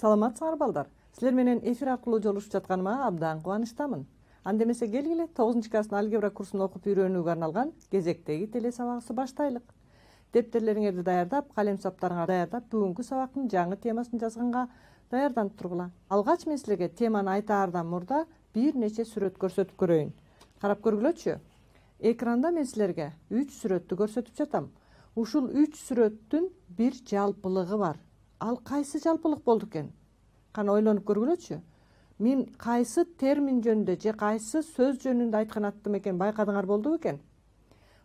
Саламатсыңар балдар. Силер менен эфир аркылуу жолугушуп жатканыма абдан кубанычтамын. Анда эмесе келгиле 9 класстын алгебра курсун окуп үйрөнүүгө арналган кезектеги теле сабагыбызды баштайлык. Дептерлериңерди даярдап, калем саптарыңарды даярдап, бүгүнкү сабактын жаңы темасын жазганга даярданып тургула. Алгач мен силерге теманы айтаардан мурда бир нече сүрөт көрсөтүп көрөйүн. Карап көргүлөчү. Экранда мен силерге 3 сүрөттү көрсөтүп жатам. Ушул 3 сүрөттүн бир жалпылыгы бар. Ал кайсы жалпылык болду экен? Кана ойлонуп көргүлөчү. Мен кайсы термин жөнүндө же кайсы сөз жөнүндө айткан аттым экен байкадыңар болду экен?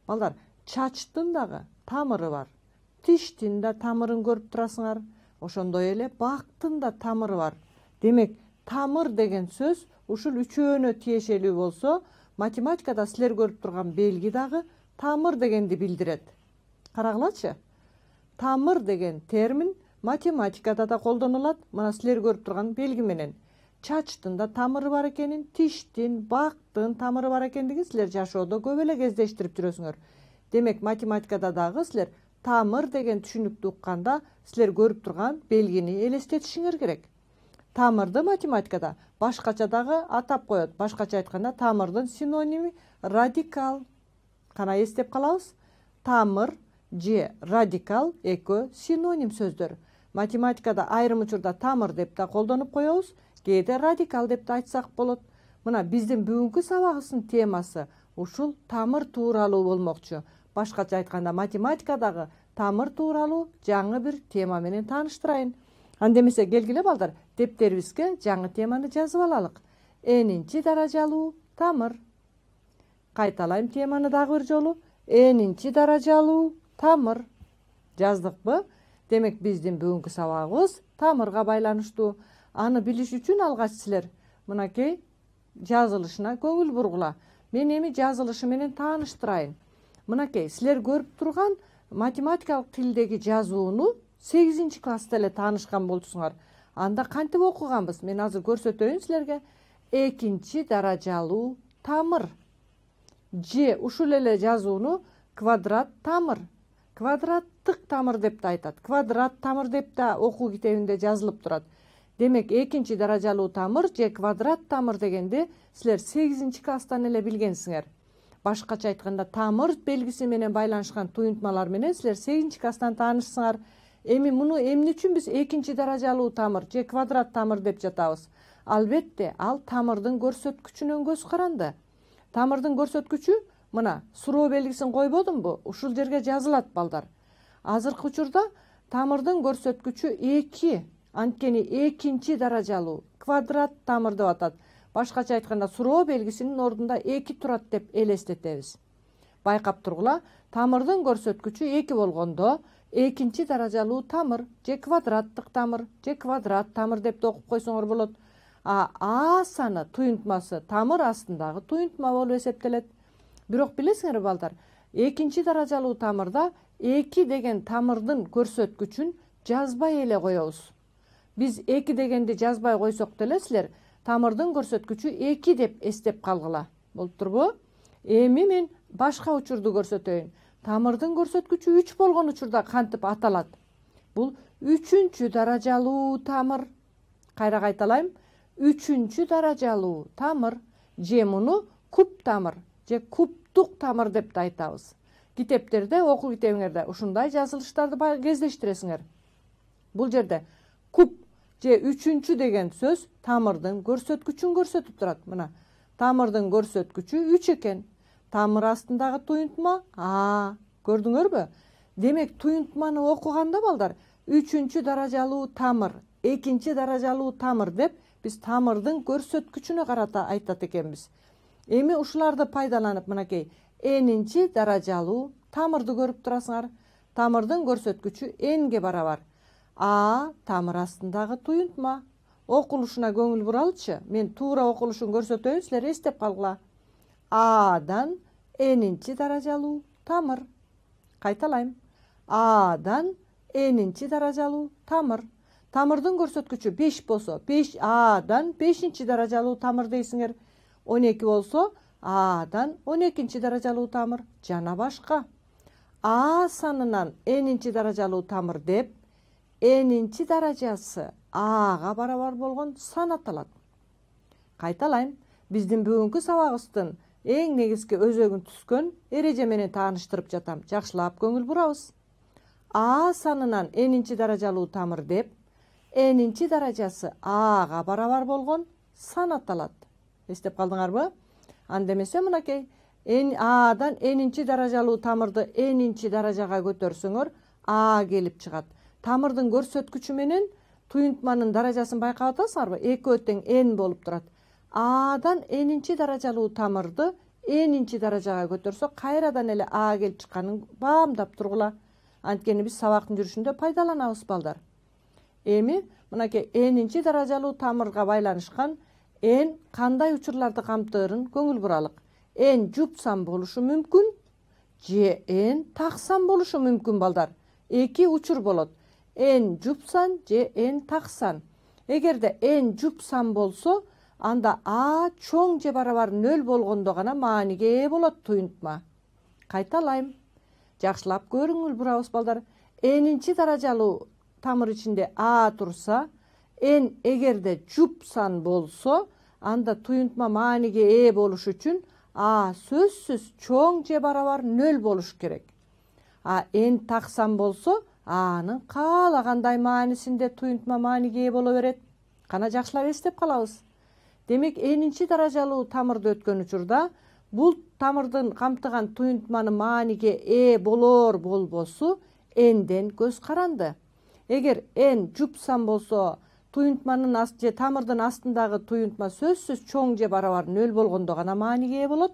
Балдар, чачтын дагы тамыры бар. Тиштин да тамырын көрүп турасыңар. Ошондой эле бактын да тамыры бар. Демек, тамыр деген сөз ушул үчөөнө тиешелүү болсо, математикада силер көрүп турган белги дагы тамыр дегенди билдирет. Карагылачы. Тамыр деген термин математикада да колдонулат. Мына силер көрүп турган белги менен. Чачтын да тамыры бар экенин, тиштин, бактын тамыры бар экендигин силер жашоодо көп эле кездештирип жүрөсүңөр. Демек, математикада дагы силер тамыр деген түшүнүктү укканда силер көрүп турган белгини элестетишиңер керек. Тамырды математикада башкача дагы атап коет. Башкача айтканда тамырдын синоними радикал. Кана эстеп калабыз? Тамыр же радикал экөө синоним сөздөр. Математикада айрым учурда тамыр деп да колдонуп коебуз, кээде радикал деп да айтсак болот. Мына биздин бүгүнкү сабагыбыздын темасы ушул тамыр тууралуу болмокчу. Башкача айтканда математикадагы тамыр тууралуу жаңы бир тема менен тааныштырайын. Анда эмесе келгиле балдар, дептерибизге жаңы теманы жазып алалык. Энинчи даражалуу тамыр. Кайталайм теманы дагы бир жолу. Энинчи даражалуу тамыр. Жаздыкпы? Демек, биздин бүгүнкү сабагыбыз тамырга байланыштуу. Аны билиш үчүн алгач силер мынакей жазылышына көңүл бургула. Мен эми жазылышы менен тааныштырайын. Мынакей силер көрүп турган математикалык тилдеги жазууну 8 класста эле таанышкан болчусуңар. Анда кантип окуганбыз? Мен азыр көрсөтөйүн силерге. Экинчи даражалуу тамыр. Же ушул эле жазууну квадрат тамыр, квадраттык тамыр деп да айтат. Квадрат тамыр деп да окуу китебинде жазылып турат. Демек, экинчи даражалуу тамыр же квадрат тамыр дегенди силер 8 класстан эле билгенсиңер. Башкача айтканда тамыр белгиси менен байланышкан туюнтмалар менен силер 8 класстан таанышсыңар. Эми муну эмне үчүн биз экинчи даражалуу тамыр же квадрат тамыр деп жатабыз? Албетте, ал тамырдын көрсөткүчүнөн көз каранды. Тамырдын көрсөткүчү мына суроо белгисин койбодумбу? Ушул жерге жазылат балдар. Азыркы учурда тамырдын көрсөткүчү 2, анткени экинчи даражалуу квадрат тамыр деп атат. Башкача айтканда суроо белгисинин ордунда 2 турат деп элестетебиз. Байкап тургула, тамырдын көрсөткүчү 2 болгондо экинчи даражалуу тамыр же квадраттык тамыр же квадрат тамыр деп да окуп койсоңор болот. А саны туюнтмасы тамыр астындагы туюнтма болуп эсептелет. Бирок билесиңерби балдар, экинчи даражалуу тамырда 2 деген тамырдын көрсөткүчүн жазбай эле коебуз. Биз 2 дегенди жазбай койсок деле силер тамырдын көрсөткүчү 2 деп эстеп калгыла. Болуптурбу? Эми мен башка учурду көрсөтөйүн. Тамырдын көрсөткүчү 3 болгон учурда кантип аталат? Бул 3-чү даражалуу тамыр. Кайра кайталайм. 3-чү даражалуу тамыр же муну куб тамыр же кубтук тамыр деп да айтабыз. Китептерде, окуу китебиңерде ушундай жазылыштарды кездештиресиңер. Бул жерде куб же 3-чү деген сөз тамырдын көрсөткүчүн көрсөтүп турат. Мына, тамырдын көрсөткүчү 3 экен. Тамыр астындагы туюнтма көрдүңөрбү? Демек, туюнтманы окуганда балдар 3-чү даражалуу тамыр, 2-чи даражалуу тамыр деп биз тамырдын көрсөткүчүнө карата айтат экенбиз. Эми ушуларды пайдаланып мынакей энинчи даражалуу тамырды көрүп турасыңар. Тамырдын көрсөткүчү энге барабар. Тамыр астындагы туюнтма. Окулушуна көңүл буралычы. Мен туура окулушун көрсөтөйүн, силер эстеп калгыла. Адан энинчи даражалуу тамыр. Кайталайм. Адан энинчи даражалуу тамыр. Тамырдын көрсөткүчү 5 болсо, Адан 5-чи даражалуу тамыр дейсиңер. 12 болсо, Адан 12-чи даражалуу тамыр. Жана башка. А санынан энинчи даражалуу тамыр деп, энинчи даражасы ага барабар болгон сан аталат. Кайталайм, биздин бүгүнкү сабагыбыздын эң негизги өзөгүн түзгөн эреже менен тааныштырып жатам. Жакшылап көңүл бурабыз. А санынан энинчи даражалуу тамыр деп, энинчи даражасы ага барабар болгон сан аталат. Эстеп калдыңарбы? Анда эмесе мынакей, Адан энинчи даражалуу тамырды энинчи даражага көтөрсөңөр, А келип чыгат. Тамырдын көрсөткүчү менен туюнтманын даражасын байкап атасыңарбы? Экөө тең n болуп турат. Адан энинчи даражалуу тамырды энинчи даражага көтөрсө, кайрадан эле А келип чыкканын баамдап тургула. Анткени биз сабактын жүрүшүндө пайдаланабыз балдар. Эми мынакей энинчи даражалуу тамырга байланышкан n кандай учурларды камтыырын көңүл буралык. N жупсан болушу мүмкүн, же n таксан болушу мүмкүн балдар. Эки учур болот. N жупсан же n таксан. Эгерде n жупсан болсо, анда А чоң же барабар 0 болгондо гана мааниге ээ болот туюнтма. Кайталайм. Жакшылап көрүңүл бурабыз балдар. Энинчи даражалуу тамыр ичинде А турса, n эгерде жупсан болсо, анда туюнтма мааниге ээ болуш үчүн А сөзсүз чоң же барабар 0 болуш керек. А n таксан болсо, Анын каалагандай маанисинде туюнтма мааниге ээ боло берет. Кана жакшылап эстеп калабыз. Демек, энинчи даражалуу тамырды өткөн учурда бул тамырдын камтыган туюнтманын мааниге ээ болор болбосу n'ден көз каранды. Эгер n жупсан болсо, туюнтманын же тамырдын астындагы туюнтма сөзсүз чоң же барабар 0 болгондо гана мааниге ээ болот.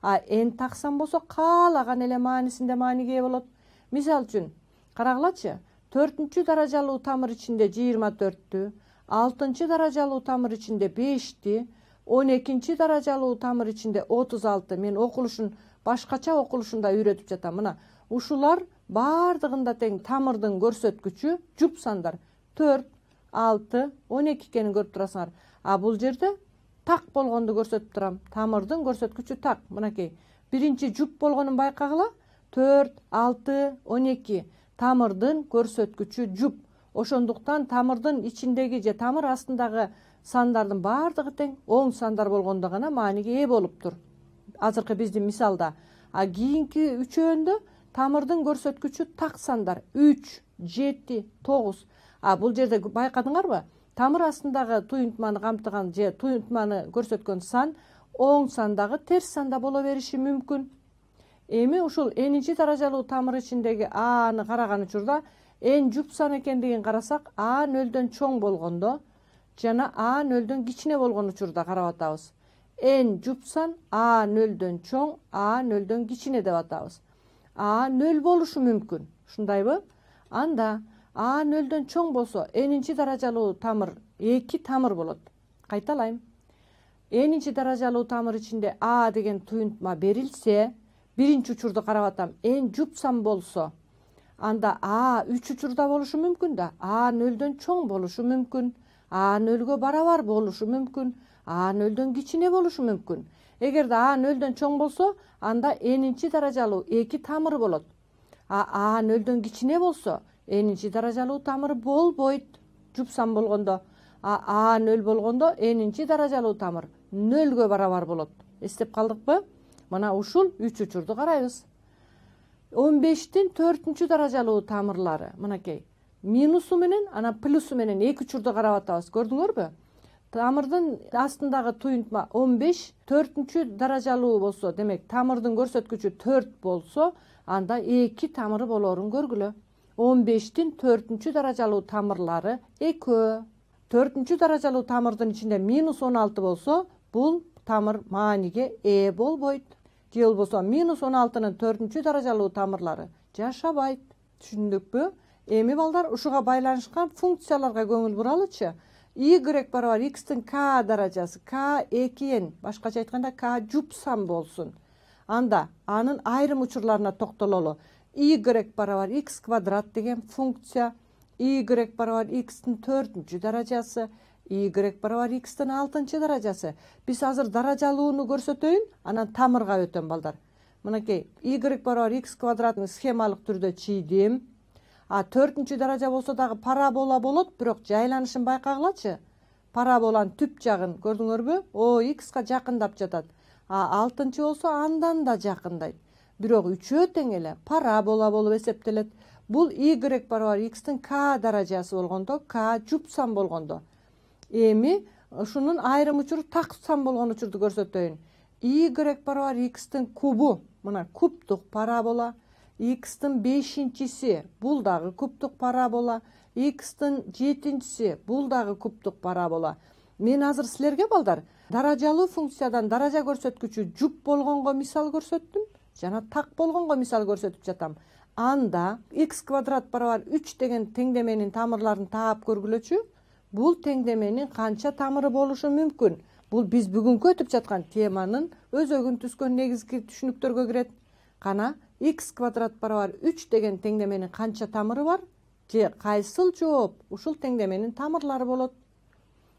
А n таксан болсо, каалаган эле маанисинде мааниге ээ болот. Мисал үчүн, карагылачы, 4-чү даражалуу тамыр ичинде 24-тү, 6-чы даражалуу тамыр ичинде 5-ти, 12-чи даражалуу тамыр ичинде 36. Мен окулушун башкача окулушунда үйрөтүп жатам. Мына ушулар бардыгында тең тамырдын көрсөткүчү жуп сандар. 4, 6, 12 экенин көрүп турасыңар. А бул жерде так болгонду көрсөтүп турам. Тамырдын көрсөткүчү так. Мынакей. Биринчи жуп болгонун байкагыла. 4, 6, 12. Тамырдын көрсөткүчү жуп. Ошондуктан тамырдын ичиндеги же тамыр астындагы сандардын бардыгы тең оң сандар болгондо гана мааниге ээ болуптур. Азыркы биздин мисалда. А кийинки үчөөндө тамырдын көрсөткүчү так сандар. 3, 7, 9. А бул жерде байкадыңарбы? Тамыр астындагы туюнтманы камтыган же туюнтманы көрсөткөн сан оң сандагы терс санда боло бериши мүмкүн. Эми ушул энинчи даражалуу тамыр ичиндеги Аны караган учурда n жупсан экендигин карасак, А 0дөн чоң болгондо жана А 0дөн кичине болгон учурда карап атабыз. N жупсан, А 0дөн чоң, А 0дөн кичине деп атабыз. А 0 болушу мүмкүн. Ушундайбы? Анда А 0дөн чоң болсо, энинчи даражалуу тамыр 2 тамыр болот. Кайталайм. Энинчи даражалуу тамыр ичинде А деген туюнтма берилсе, биринчи учурду карап атам. N жупсан болсо, анда А 3 учурда болушу мүмкүн да. А 0дөн чоң болушу мүмкүн. А 0гө барабар болушу мүмкүн. А 0дөн кичине болушу мүмкүн. Эгерде А 0дөн чоң болсо, анда энинчи даражалуу 2 тамыр болот. А 0дөн кичине болсо, энинчи даражалуу тамыр болбойт. Жупсан болгондо. А 0 болгондо энинчи даражалуу тамыр 0гө барабар болот. Эстеп калдыкпы? Мына ушул 3 учурду карайбыз. 15-тин 4-чү даражалуу тамырлары. Мынакей. Минусу менен, анан плюсу менен 2 учурду карап атабыз. Көрдүңөрбү? Тамырдын астындагы туюнтма 15, 4-чү даражалуу болсо, демек тамырдын көрсөткүчү 4 болсо, анда 2 тамыры болорун көргүлө. 15-тин 4-чү даражалуу тамырлары 2. 4-чү даражалуу тамырдын ичинде минус 16 болсо, бул тамыр мааниге ээ болбойт. Же болбосо минус 16-нын 4-чү даражалуу тамырлары жашабайт. Түшүндүкпү? Эми балдар ушуга байланышкан функцияларга көңүл буралычы. Y барабар x'тин k даражасы k2n, башкача айтканда k жупсан болсун. Анда анын айрым учурларына токтололу. Y барабар x квадрат деген функция, y барабар x'тин 4-чү даражасы, y барабар x'тин 6-чы даражасы. Биз азыр даражалууну көрсөтөйүн, анан тамырга өтөм балдар. Мынакей y барабар x квадратын схемалык түрдө чийдим. 4-cü даража болсо дагы парабола болот, бирок жайланышын байкагылачы. Параболанын түп жагын көрдүңөрбү? OX-ка жакындап жатат. 6-чы болсо андан да жакындайт. Бирок үчөө тең эле парабола болуп эсептелет. Бул Y барабар X-тин K даражасы болгондо, K жупсан болгондо. Эми ушунун айрым учуру таксан болгон учурду көрсөтөйүн. Y барабар X-тин кубу, мына кубтук парабола. X-тин 5-чиси, бул дагы кубтук парабола. X-тин 7-чиси, бул дагы кубтук парабола. Мен азыр силерге балдар даражалуу функциядан даража көрсөткүчү жуп болгонго мисал көрсөттүм, жана так болгонго мисал көрсөтүп жатам. Анда x квадрат барабар 3 деген теңдеменин тамырларын таап көргүлөчү. Бул теңдеменин канча тамыры болушу мүмкүн? Бул биз бүгүнкү өтүп жаткан теманын өзөгүн түзгөн негизги түшүнүктөргө кирет. Кана x квадрат барабар 3 деген теңдеменин канча тамыры бар? Же кайсыл жооп ушул теңдеменин тамырлары болот?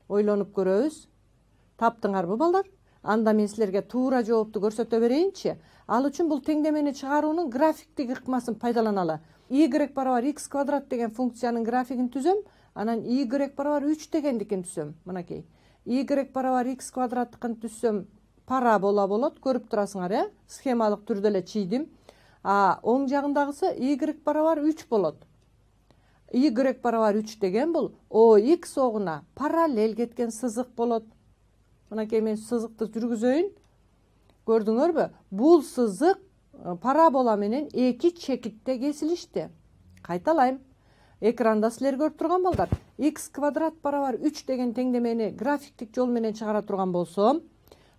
Ойлонуп көрөбүз. Таптыңарбы балдар? Анда мен силерге туура жоопту көрсөтө берейинчи. Ал үчүн бул теңдемени чыгаруунун графиктик ыкмасын пайдаланалы. Y барабар x квадрат деген функциянын графигин түзөм, анан Y барабар 3 дегендикин түзөм. Мынакей. Y барабар x квадраттыкын түзсөм парабола болот. Көрүп турасыңар, схемалык түрдө эле чийдим. Оң жагындагысы Y барабар 3 болот. Y барабар 3 деген бул OX огуна параллел кеткен сызык болот. Мынакей мен сызыкты жүргүзөйүн. Көрдүңөрбү? Бул сызык парабола менен эки чекитте кесилишти. Кайталайм. Экранда силер көрүп турган балдар. X квадрат барабар 3 деген теңдемени графиктик жол менен чыгара турган болсом,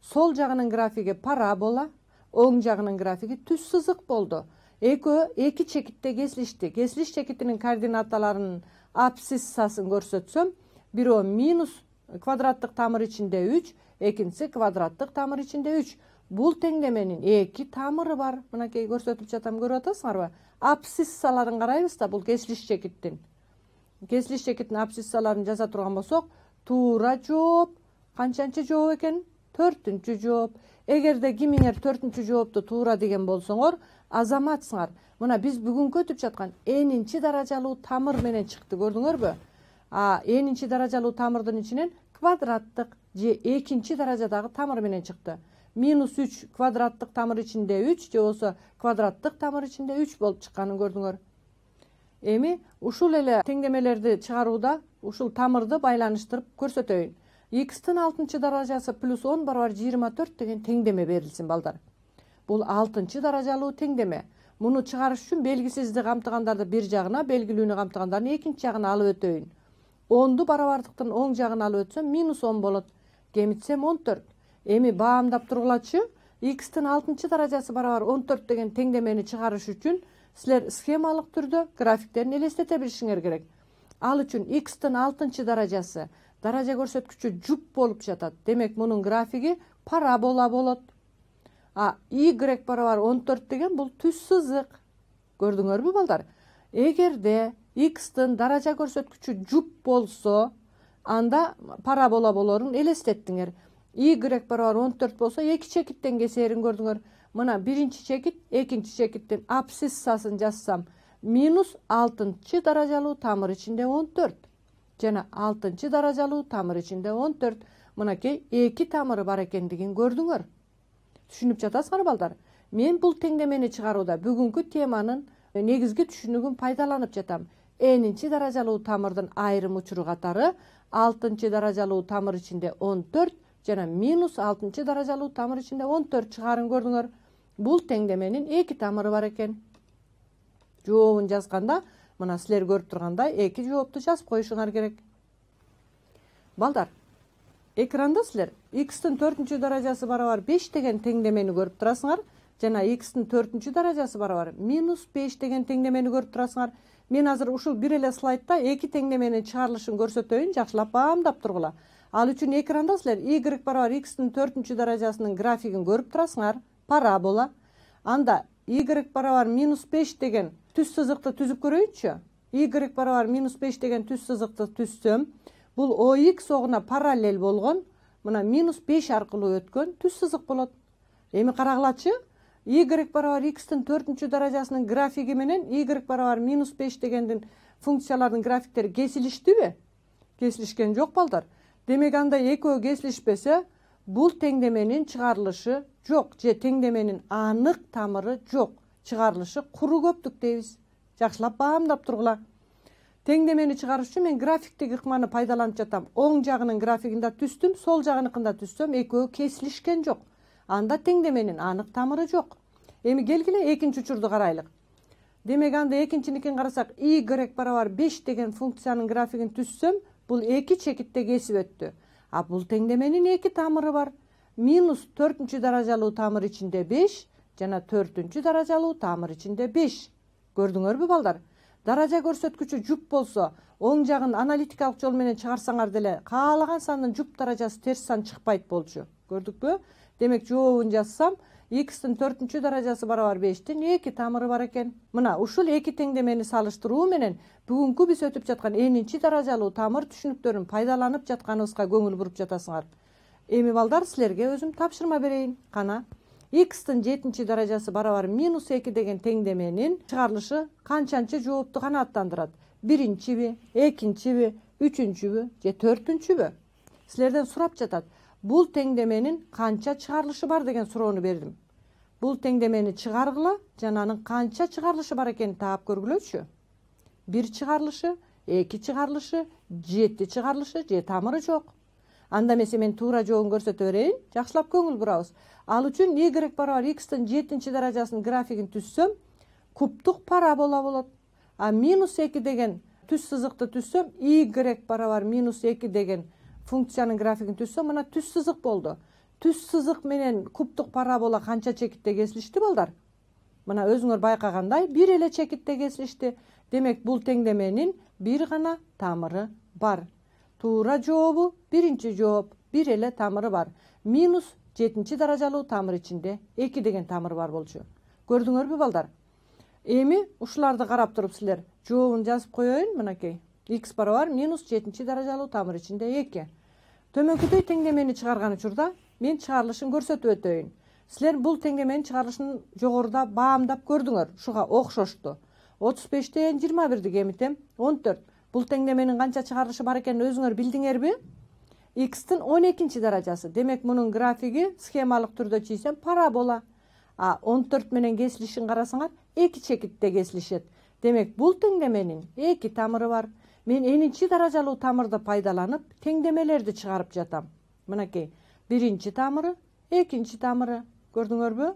сол жагынын графиги парабола, оң жагынын графиги түз сызык болду. Экөө эки чекитте кесилишти. Кесилиш чекитинин координаталарынын абсциссасын көрсөтсөм, бирөө минус квадраттык тамыр ичинде 3, экинчиси квадраттык тамыр ичинде 3. Бул теңдеменин эки тамыры бар. Мынакей көрсөтүп жатам, көрүп атасыңарбы? Абсциссаларын карайбыз да, бул кесилиш чекиттин. Кесилиш чекиттин абсциссаларын жаза турган болсок, туура жооп канчанчы жооп экен? 4-чү жооп. Эгерде кимиңер 4-чү жоопту туура деген болсоңор, азаматсыңар. Мына биз бүгүнкү өтүп жаткан n-чи даражалуу тамыр менен чыкты, көрдүңөрбү? n-чи даражалуу тамырдын ичинен квадраттык же экинчи даражадагы тамыр менен чыкты. Минус 3 квадраттык тамыр ичинде 3 же болсо квадраттык тамыр ичинде 3 болуп чыкканын көрдүңөр. Эми ушул эле теңдемелерди чыгарууда ушул тамырды байланыштырып көрсөтөйүн. X-тин 6-чы даражасы плюс 10 барабар 24 деген теңдеме берилсин балдар. Бул 6-чы даражалуу теңдеме. Муну чыгарыш үчүн белгисизди камтыгандарды бир жагына, белгилүүнү камтыгандарды экинчи жагына алып өтөйүн. 10ду барабардыктын оң жагына алып өтсөм минус 10 болот. Кемитсем 14. Эми баамдап тургулачы, X-тин 6-чы даражасы барабар 14 деген теңдемени чыгарыш үчүн силер схемалык түрдө графиктерин элестете билишиңер керек. Ал үчүн X-тин 6-чы даражасы даража көрсөткүчү жуп болуп жатат. Демек мунун графиги парабола болот. Y барабар 14 деген бул түз сызык. Көрдүңөрбү балдар? Эгерде X-тин даража көрсөткүчү жуп болсо, анда парабола болорун элестеттиңер. Y барабар 14 болсо эки чекиттен кесээрин көрдүңөр. Мына биринчи чекит, экинчи чекиттин абсциссасын жазсам, минус 6-чы даражалуу тамыр ичинде 14. Жана 6-чы даражалуу тамыр ичинде 14. Мынакей эки тамыры бар экендигин көрдүңөр. Түшүнүп жатасыңар балдар? Мен бул теңдемени чыгарууда бүгүнкү теманын негизги түшүнүгүн пайдаланып жатам. n-чи даражалуу тамырдын айрым учуру катары 6-чы даражалуу тамыр ичинде 14 жана минус 6-чы даражалуу тамыр ичинде 14 чыгарын көрдүңөр. Бул теңдеменин эки тамыры бар экен. Жообун жазганда, мына силер көрүп тургандай эки жоопту жазып коюшуңар керек. Балдар, экранда силер X-тин 4-чү даражасы барабар 5 деген теңдемени көрүп турасыңар, жана X-тин 4-чү даражасы барабар минус 5 деген теңдемени көрүп турасыңар. Мен азыр ушул бир эле слайдда эки теңдеменин чыгарылышын көрсөтөйүн, жакшылап баамдап тургула. Ал үчүн экранда силер Y барабар X-тин 4-чү даражасынын графигин көрүп турасыңар, парабола. Анда Y барабар минус 5 деген түз сызыкты түзүп көрөйүнчү. Y барабар минус 5 деген түз сызыкты түзсөм, бул OX огуна параллел болгон, мына минус 5 аркылуу өткөн түз сызык болот. Эми карагылачы, y барабар x'tin 4-даражасынын графиги менен y барабар -5 дегендин функциялардын графиктери кесилиштиби? Кесилишкен жок балдар. Демек анда экөө кесилишпесе, бул теңдеменин чыгарылышы жок же теңдеменин анык тамыры жок. Чыгарылышы куру көптүк дейбиз. Жакшылап баамдап тургула. Теңдемени чыгарыш үчүн мен графиктеги ыкманы пайдаланып жатам. Оң жагынын графигинде түстүм, сол жагыныкында түстүм, экөө кесилишкен жок. Анда теңдеменин анык тамыры жок. Эми келгиле экинчи учурду карайлык. Демек анда экинчиникин карасак, y барабар 5 деген функциянын графигин түссөм, бул эки чекитте кесип өттү. А бул теңдеменин эки тамыры бар. -4-даражалуу тамыр ичинде 5 жана 4-даражалуу тамыр ичинде 5. Көрдүңөрбү балдар? Даража көрсөткүчү жуп болсо, оң жагын аналитикалык жол менен чыгарсаңар деле, каалаган сандын жуп даражасы терс сан чыкпайт болчу. Көрдүкпү? Демек жообун жазсам, x'tin 4-даражасы барабар 5тин 2 тамыры бар экен. Мына ушул эки теңдемени салыштыруу менен бүгүнкү биз өтүп жаткан n-чи даражалуу тамыр түшүнүктөрүн пайдаланып жатканыбызга көңүл буруп жатасыңар. Эми балдар, силерге өзүм тапшырма берейин. Кана x'tin 7-даражасы барабар -2 деген теңдеменин чыгарылышы канчанчы жоопту канааттандырат? Биринчиби, экинчиби, үчүнчүбү же төртүнчүбү? Силерден сурап жатат. Бул теңдеменин канча чыгарылышы бар деген суроону бердим. Бул теңдемени чыгаргыла жана анын канча чыгарылышы бар экенин таап көргүлөчү. 1 чыгарылышы, 2 чыгарылышы, 7 чыгарылышы же тамыры жок. Анда эмесе мен туура жообун көрсөтө берейин. Жакшылап көңүл бурабыз. Ал үчүн y барабар x'tin 7-даражасынын графигин түссөм, кубтук парабола болот. А -2 деген түз сызыкты түссөм, y барабар -2 деген функциянын графигин түссөм, мына түз сызык болду. Түз сызык менен кубтук парабола канча чекитте кесилишти балдар? Мына өзүңөр байкагандай, бир эле чекитте кесилишти. Демек бул теңдеменин бир гана тамыры бар. Туура жообу биринчи жооп, бир эле тамыры бар. -7-даражалуу тамыр ичинде 2 деген тамыр бар болчу. Көрдүңөрбү балдар? Эми ушуларды карап туруп силер жообун жазып коеюн. Мынакей x барабар -7-даражалуу тамыр ичинде 2. Төмөнкүдөй теңдемени чыгарган учурда мен чыгарылышын көрсөтүп өтөйүн. Силер бул теңдеменин чыгарылышын жогоруда баамдап көрдүңөр. Шуга окшошту. 35-тен 21-ди кемитем 14. Бул теңдеменин канча чыгарылышы бар экенин өзүңөр билдиңерби? x'tin 12-даражасы. Демек мунун графиги схемалык түрдө чийсем парабола. А 14 менен кесилишин карасаңар, эки чекитте кесилишет. Демек бул теңдеменин эки тамыры бар. Мен n-чи даражалуу тамырды пайдаланып, теңдемелерди чыгарып жатам. Мынакей, биринчи тамыры, экинчи тамыры. Көрдүңөрбү?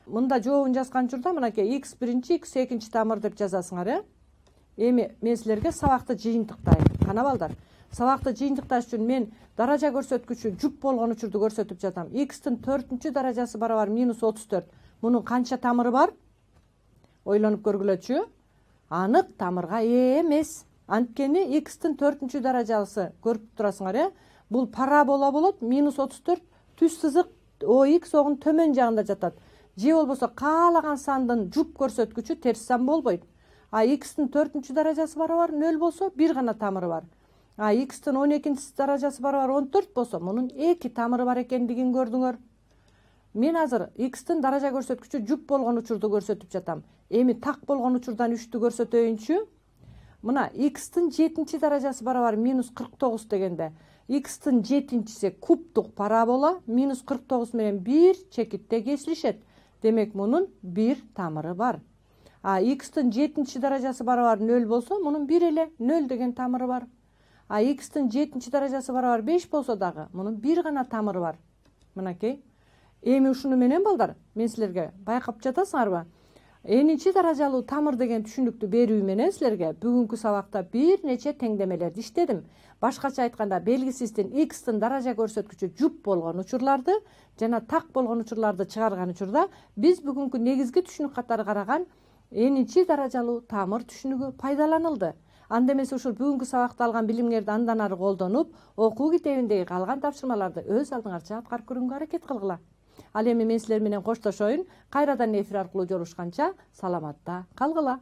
Мында жообун жазган учурда мынакей x биринчи, x экинчи тамыр деп жазасыңар, Эми мен силерге сабакты жыйынтыктайм. Кана балдар? Сабакты жыйынтыкташ үчүн мен даража көрсөткүчү жуп болгон учурду көрсөтүп жатам. x'tin 4-даражасы барабар -34. Мунун канча тамыры бар? Ойлонуп көргүлөчү. Анык тамырга ээ эмес. Анткени x'tin 4-даражасы көрүп турасыңар, Бул парабола болот, -34 түз сызык OX огун төмөн жагында жатат. Же болбосо каалаган сандын жуп көрсөткүчү терс сан болбойт. А x'tin 4-даражасы барабар 0 болсо, бир гана тамыры бар. А x'tin 12-даражасы барабар 14 болсо, мунун эки тамыры бар экендигин көрдүңөр. Мен азыр x'tin даража көрсөткүчү жуп болгон учурду көрсөтүп жатам. Эми так болгон учурдан 3тү көрсөтөйүнчү. Мына x'tin 7-даражасы барабар -49 дегенде, x'tin 7-чиси кубтук парабола -49 менен бир чекитте кесилишет. Демек мунун бир тамыры бар. А x'tin 7-даражасы барабар 0 болсо, мунун бир эле 0 деген тамыры бар. А x'tin 7-даражасы барабар 5 болсо дагы, мунун бир гана тамыры бар. Мынакей. Эми ушуну менен балдар, мен силерге байкап жатасыңарбы? n-чи даражалуу тамыр деген түшүнүктү берүү менен силерге бүгүнкү сабакта бир нече теңдемелерди иштедим. Башкача айтканда, белгисиздин x'tin даража көрсөткүчү жуп болгон учурларды жана так болгон учурларды чыгарган учурда биз бүгүнкү негизги түшүнүк катары караган n-чи даражалуу тамыр түшүнүгү пайдаланылды. Анда эмесе ушул бүгүнкү сабакта алган билимиңерди андан ары колдонуп, окуу китебиндеги калган тапшырмаларды өз алдыңарча аткарып көрүүгө аракет кылгыла. Ал эми мен силер менен коштошоюн. Кайрадан эфир аркылуу жолугушканча саламатта калгыла.